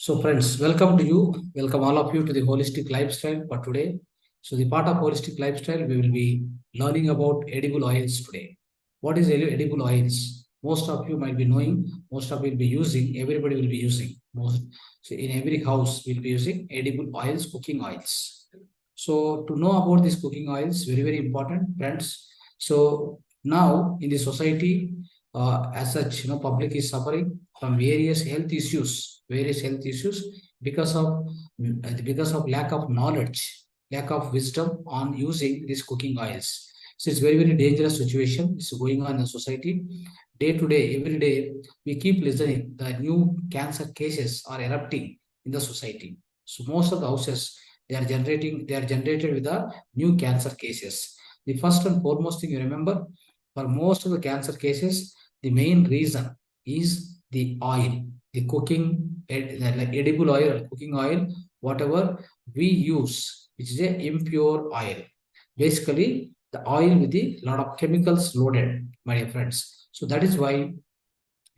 So friends, welcome to you. Welcome all of you to the holistic lifestyle for today. So the part of holistic lifestyle, we will be learning about edible oils today. What is edible oils? Most of you might be knowing, most of you will be using, everybody will be using. So in every house, we'll be using edible oils, cooking oils. So to know about these cooking oils, very, very important, friends. So now in the society, as such, public is suffering from various health issues because of lack of knowledge, lack of wisdom on using these cooking oils. So it's very, very dangerous situation. It's going on in the society. Day to day, every day, we keep listening. The new cancer cases are erupting in the society. So most of the houses they are generated with the new cancer cases. The first and foremost thing you remember, for most of the cancer cases, the main reason is the oil, the cooking, like edible oil or cooking oil, whatever we use, which is a impure oil. Basically, the oil with a lot of chemicals loaded, my dear friends. So that is why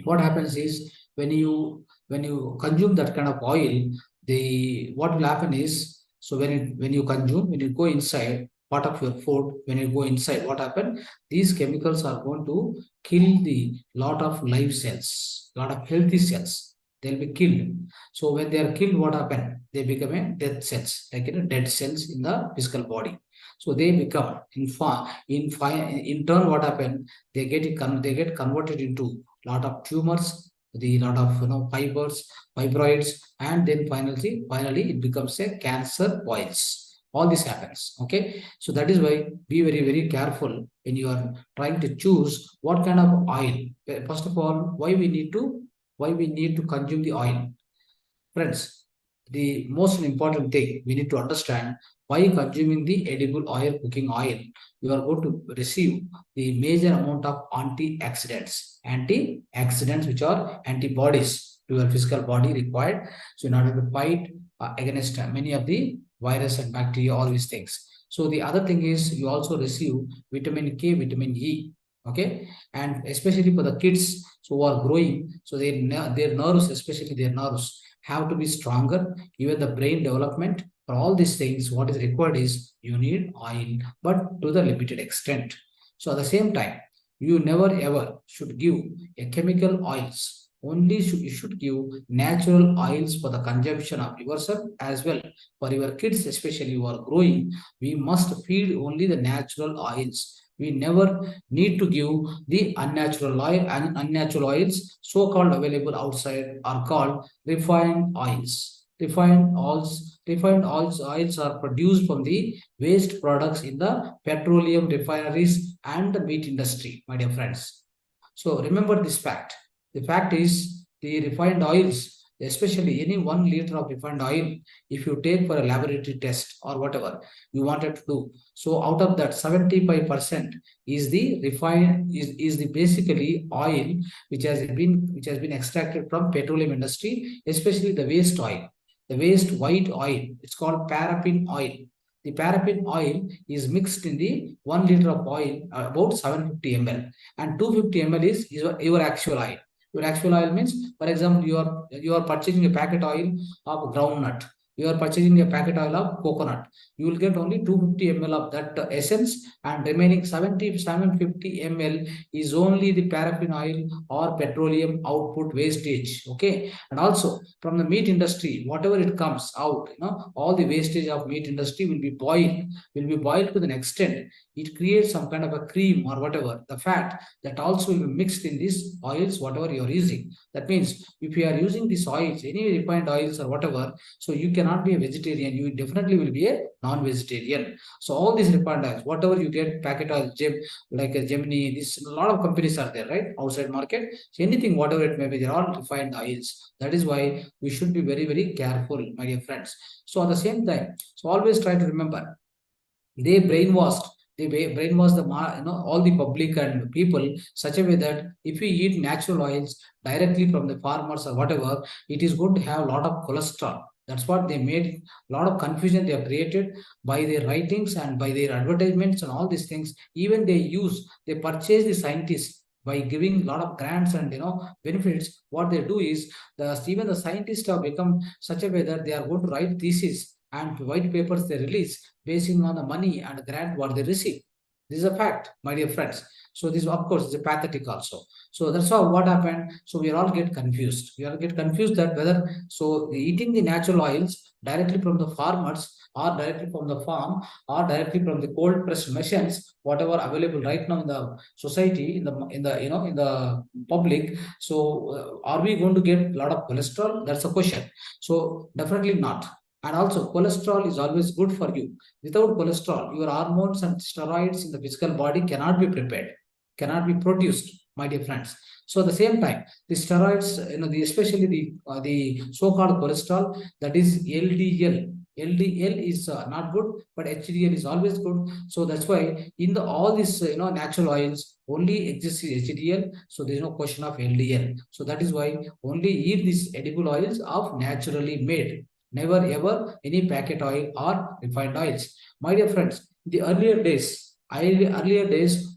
what happens is when you consume that kind of oil, the what will happen is, so when you go inside part of your food, when you go inside, what happen, these chemicals are going to kill the lot of live cells, lot of healthy cells, they'll be killed. So when they are killed, what happen, they become a dead cells, like dead cells in the physical body. So they become in turn, what happen, they get converted into lot of tumors, the lot of fibroids, and then finally it becomes a cancer boils. All this happens. Okay, so that is why be very, very careful when you are trying to choose what kind of oil. First of all, why we need to consume the oil, friends. The most important thing we need to understand, by consuming the edible oil, cooking oil, you are going to receive the major amount of antioxidants, which are antibodies to your physical body required. So in order to fight against many of the virus and bacteria, all these things. So the other thing is you also receive vitamin K, vitamin E. Okay, and especially for the kids who are growing, so their nerves, especially their nerves, have to be stronger. Even the brain development, for all these things, what is required is you need oil, but to the limited extent. So at the same time, you never ever should give a chemical oils. You should give natural oils for the consumption of yourself as well. For your kids, especially who are growing, we must feed only the natural oils. We never need to give the unnatural oil, and unnatural oils so-called available outside are called refined oils. Refined oils are produced from the waste products in the petroleum refineries and the meat industry, my dear friends. So remember this fact. The fact is the refined oils, especially any 1 liter of refined oil, if you take for a laboratory test or whatever you wanted to do, so out of that 75% is the refined is the basically oil which has been extracted from petroleum industry, especially the waste oil, the waste white oil. It's called paraffin oil. The paraffin oil is mixed in the 1 liter of oil, about 750 ml, and 250 ml is your actual oil. Your actual oil means, for example, you are purchasing a packet oil of groundnut. You are purchasing a packet oil of coconut. You will get only 250 ml of that essence, and remaining 750 ml is only the paraffin oil or petroleum output wastage. Okay, and also from the meat industry, whatever it comes out, all the wastage of meat industry will be boiled to an extent it creates some kind of a cream or whatever, the fat that also will be mixed in these oils, whatever you are using. That means if you are using these oils, any refined oils or whatever, so you cannot be a vegetarian, you definitely will be a non-vegetarian. So all these refined oils, whatever you get, packet oil, like a Gemini, this a lot of companies are there, right? Outside market. So anything, whatever it may be, they're all refined oils. That is why we should be very, very careful, my dear friends. So at the same time, so always try to remember, they brainwashed they brainwash all the public and people such a way that if we eat natural oils directly from the farmers or whatever, it is going to have a lot of cholesterol. That's what they made. A lot of confusion they have created by their writings and by their advertisements and all these things. Even they purchase the scientists by giving a lot of grants and benefits. What they do is even the scientists have become such a way that they are going to write thesis and white papers they release basing on the money and grant what they receive. This is a fact, my dear friends. So this, of course, is a pathetic also. So that's how what happened. So we all get confused. We all get confused that whether eating the natural oils directly from the farmers or directly from the farm or directly from the cold pressed machines, whatever available right now in the society, in the public. So are we going to get a lot of cholesterol? That's a question. So definitely not. And also, cholesterol is always good for you. Without cholesterol, your hormones and steroids in the physical body cannot be prepared, cannot be produced, my dear friends. So at the same time, the steroids, especially the so-called cholesterol, that is LDL. LDL is not good, but HDL is always good. So that's why in all these natural oils only exists HDL. So there is no question of LDL. So that is why only eat these edible oils of naturally made. Never ever any packet oil or refined oils. My dear friends, the earlier days,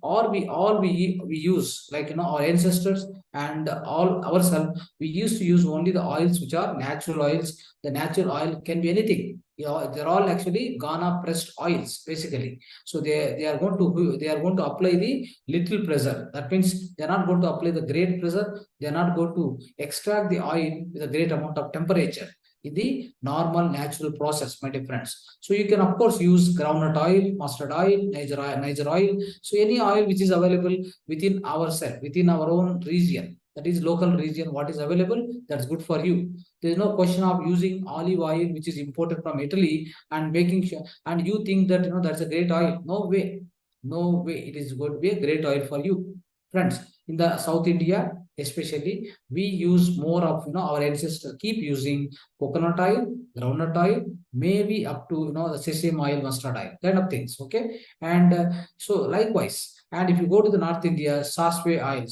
or we use, like our ancestors and all ourselves, we used to use only the oils which are natural oils. The natural oil can be anything. They're all actually Ghana pressed oils basically. So they are going to apply the little pressure. That means they're not going to apply the great pressure. They're not going to extract the oil with a great amount of temperature in the normal natural process, my dear friends. So you can of course use groundnut oil, mustard oil, Niger oil. So any oil which is available within ourselves, within our own region, that is local region, what is available, that's good for you. There is no question of using olive oil which is imported from Italy and making sure, and you think that that's a great oil. No way, no way. It is going to be a great oil for you, friends. In the South India, especially, we use more of our ancestors keep using coconut oil, groundnut oil, maybe up to the sesame oil, mustard oil, kind of things. Okay, and so likewise. And if you go to the North India, saswe oil,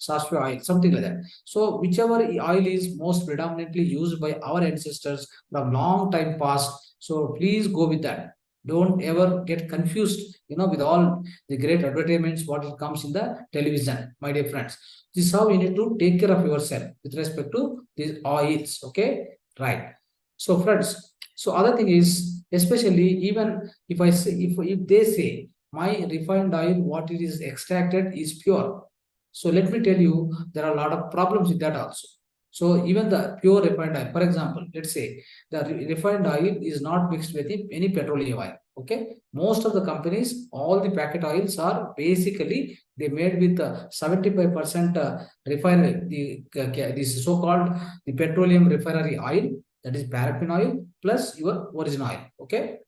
saswe oil, something like that. So whichever oil is most predominantly used by our ancestors from long time past, so please go with that. Don't ever get confused, with all the great advertisements what it comes in the television, my dear friends. This is how you need to take care of yourself with respect to these oils. Okay, right. So friends, so other thing is, especially even if I say, if they say my refined oil, what it is extracted is pure. So let me tell you, there are a lot of problems with that also. So even the pure refined oil, for example, let's say the refined oil is not mixed with any petroleum oil. Okay, most of the companies, all the packet oils are basically they made with 75% refinery, this so-called the petroleum refinery oil, that is paraffin oil plus your original oil. Okay,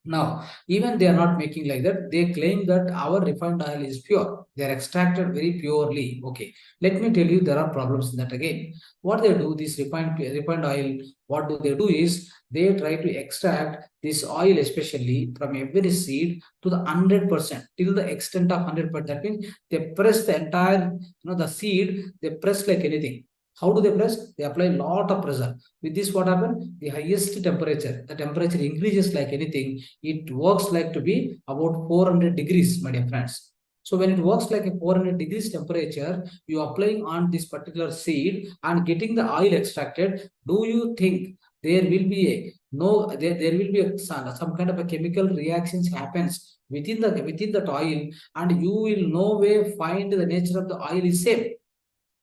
now, even they are not making like that. They claim that our refined oil is pure. They are extracted very purely. Okay. Let me tell you, there are problems in that again. What they do, this refined oil, what do they do is they try to extract this oil, especially from every seed to the 100%, till the extent of 100%. That means they press the entire, the seed, they press like anything. How do they press? They apply a lot of pressure. With this, what happens? The highest temperature, the temperature increases like anything. It works like to be about 400 degrees, my dear friends. So when it works like a 400 degrees temperature, you are applying on this particular seed and getting the oil extracted. Do you think there will be there will be some kind of a chemical reactions happens within the oil, and you will no way find the nature of the oil is same.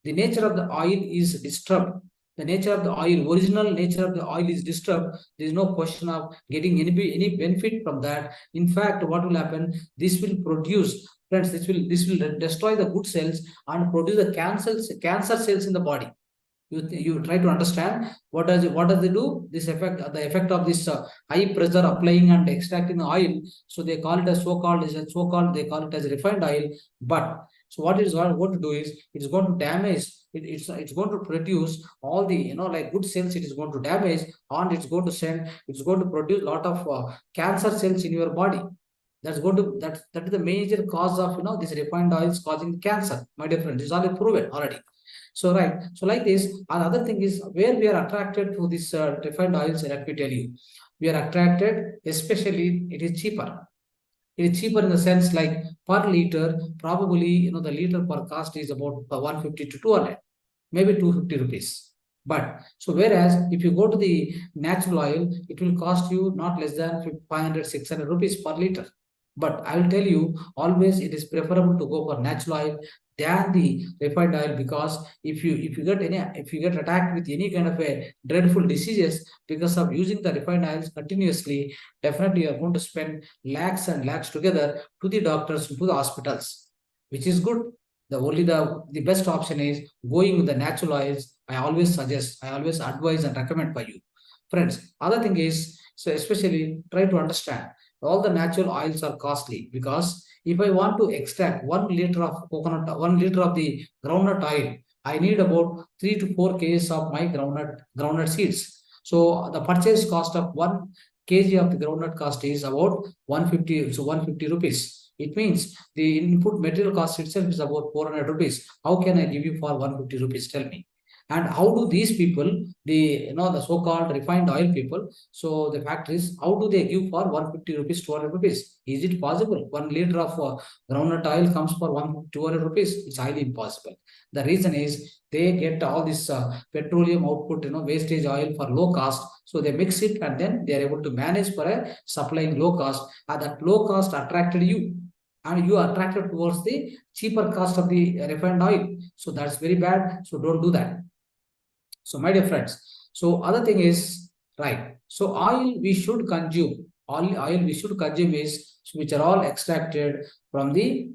The nature of the oil is disturbed. The nature of the oil, original nature of the oil is disturbed. There is no question of getting any benefit from that. In fact, what will happen? This will produce, friends, this will destroy the good cells and produce the cancer cells in the body. You try to understand what does they do? This effect, the effect of this high pressure applying and extracting the oil. So they call it as they call it as refined oil. But so what it is going to do is it's going to damage. It's going to produce all the like good cells. It is going to damage, and it's going to produce a lot of cancer cells in your body. That is the major cause of this refined oils causing cancer. My dear friend, this is already proven already. So right, so like this, another thing is where we are attracted to this refined oils. Let me tell you, we are attracted, especially it is cheaper. It is cheaper in the sense like per liter, probably the liter per cost is about 150 to 200, maybe 250 rupees. But so whereas if you go to the natural oil, it will cost you not less than 500, 600 rupees per liter. But I will tell you, always it is preferable to go for natural oil than the refined oil, because if you get attacked with any kind of a dreadful diseases because of using the refined oils continuously, definitely you are going to spend lakhs and lakhs together to the doctors, to the hospitals, which is good. The best option is going with the natural oils. I always suggest, I always advise and recommend for you. Friends, other thing is, so especially try to understand all the natural oils are costly, because if I want to extract 1 liter of coconut, 1 liter of the groundnut oil, I need about 3 to 4 kgs of my groundnut seeds. So the purchase cost of 1 kg of the groundnut cost is about 150, so 150 rupees. It means the input material cost itself is about 400 rupees. How can I give you for 150 rupees? Tell me. And how do these people, the so-called refined oil people, so the fact is, how do they give for 150 rupees, 200 rupees? Is it possible? 1 liter of groundnut oil comes for 200 rupees. It's highly impossible. The reason is they get all this petroleum output, wastage oil for low cost. So they mix it and then they are able to manage for a supplying low cost. And that low cost attracted you, and you are attracted towards the cheaper cost of the refined oil. So that's very bad. So don't do that. So, my dear friends, so other thing is, right. So, oil we should consume. Oil we should consume is which are all extracted from the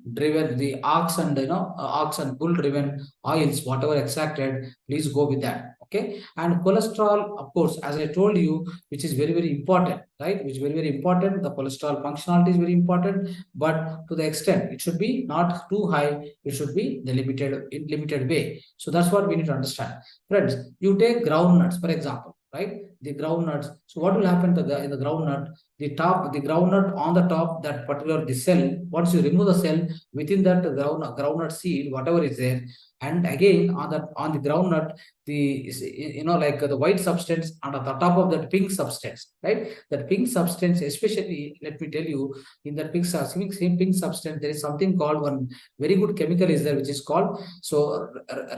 ox and ox and bull driven oils, whatever extracted. Please go with that. Okay. And cholesterol, of course, as I told you, which is very very important, right? Which is very very important. The cholesterol functionality is very important, but to the extent it should be not too high. It should be the limited way. So that's what we need to understand. Friends, you take groundnuts, for example, right? The groundnuts. So what will happen to in the groundnut? The groundnut on the top, that particular the cell. Once you remove the cell, within that groundnut seed, whatever is there, and again on the groundnut, like the white substance, and at the top of that pink substance, right? That pink substance, especially, let me tell you, in that same pink substance, there is something called one very good chemical is there, which is called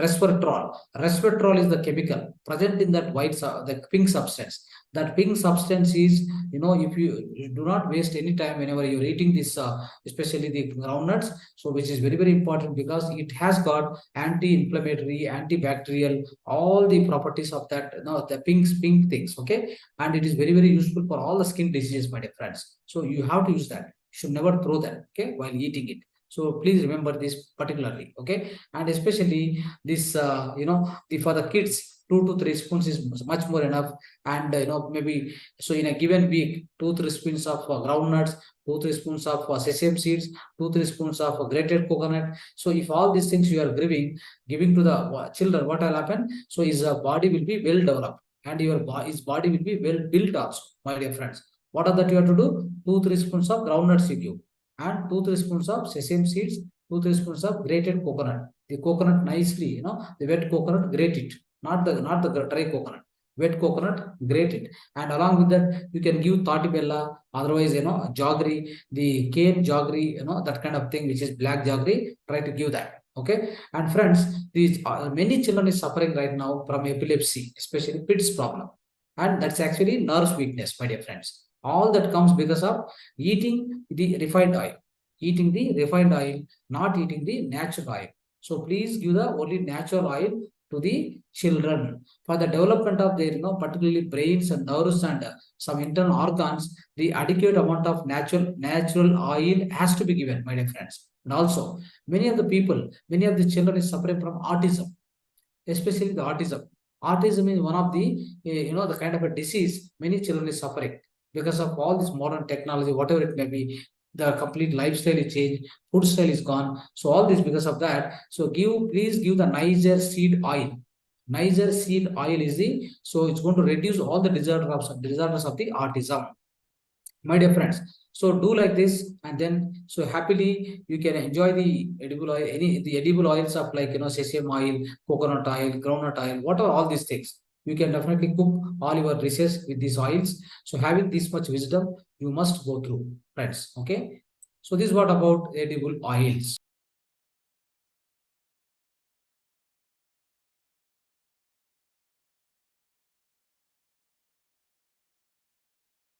resveratrol. Resveratrol is the chemical present in that the pink substance. That pink substance is, if you do not waste any time whenever you're eating this, especially the groundnuts, so which is very, very important, because it has got anti-inflammatory, antibacterial, all the properties of that, the pink things, okay? And it is very, very useful for all the skin diseases, my dear friends. So you have to use that. You should never throw that, okay, while eating it. So please remember this particularly, okay? And especially this, for the kids, 2 to 3 spoons is much more enough. And maybe, so in a given week, 2 3 spoons of groundnuts, 2 3 spoons of sesame seeds, 2 3 spoons of grated coconut. So if all these things you are giving to the children, what will happen? So his body will be well developed, and his body will be well built also, my dear friends. What are that you have to do? 2 3 spoons of groundnuts you give, and 2 3 spoons of sesame seeds, 2 3 spoons of grated coconut. The coconut nicely, the wet coconut, grate it, not the dry coconut. Wet coconut, grate it, and along with that, you can give tati bella, otherwise jaggery, the cane jaggery, that kind of thing, which is black jaggery. Try to give that. Okay, and friends, these many children is suffering right now from epilepsy, especially Pitt's problem, and that's actually nerve weakness, my dear friends. All that comes because of eating the refined oil, not eating the natural oil. So please give the only natural oil to the children for the development of their, particularly brains and nerves and some internal organs. The adequate amount of natural oil has to be given, my dear friends. And also, many of the children is suffering from autism, especially the autism. Autism is one of the kind of a disease many children is suffering because of all this modern technology, whatever it may be. The complete lifestyle is changed, food style is gone. So all this because of that. So please give the Niger seed oil. Niger seed oil is so it's going to reduce all the disorders of the autism, my dear friends. So do like this, and then so happily you can enjoy the edible oil, the edible oils of like sesame oil, coconut oil, groundnut oil, whatever all these things. You can definitely cook all your dishes with these oils. So having this much wisdom, you must go through, friends. Okay. So this is what about edible oils.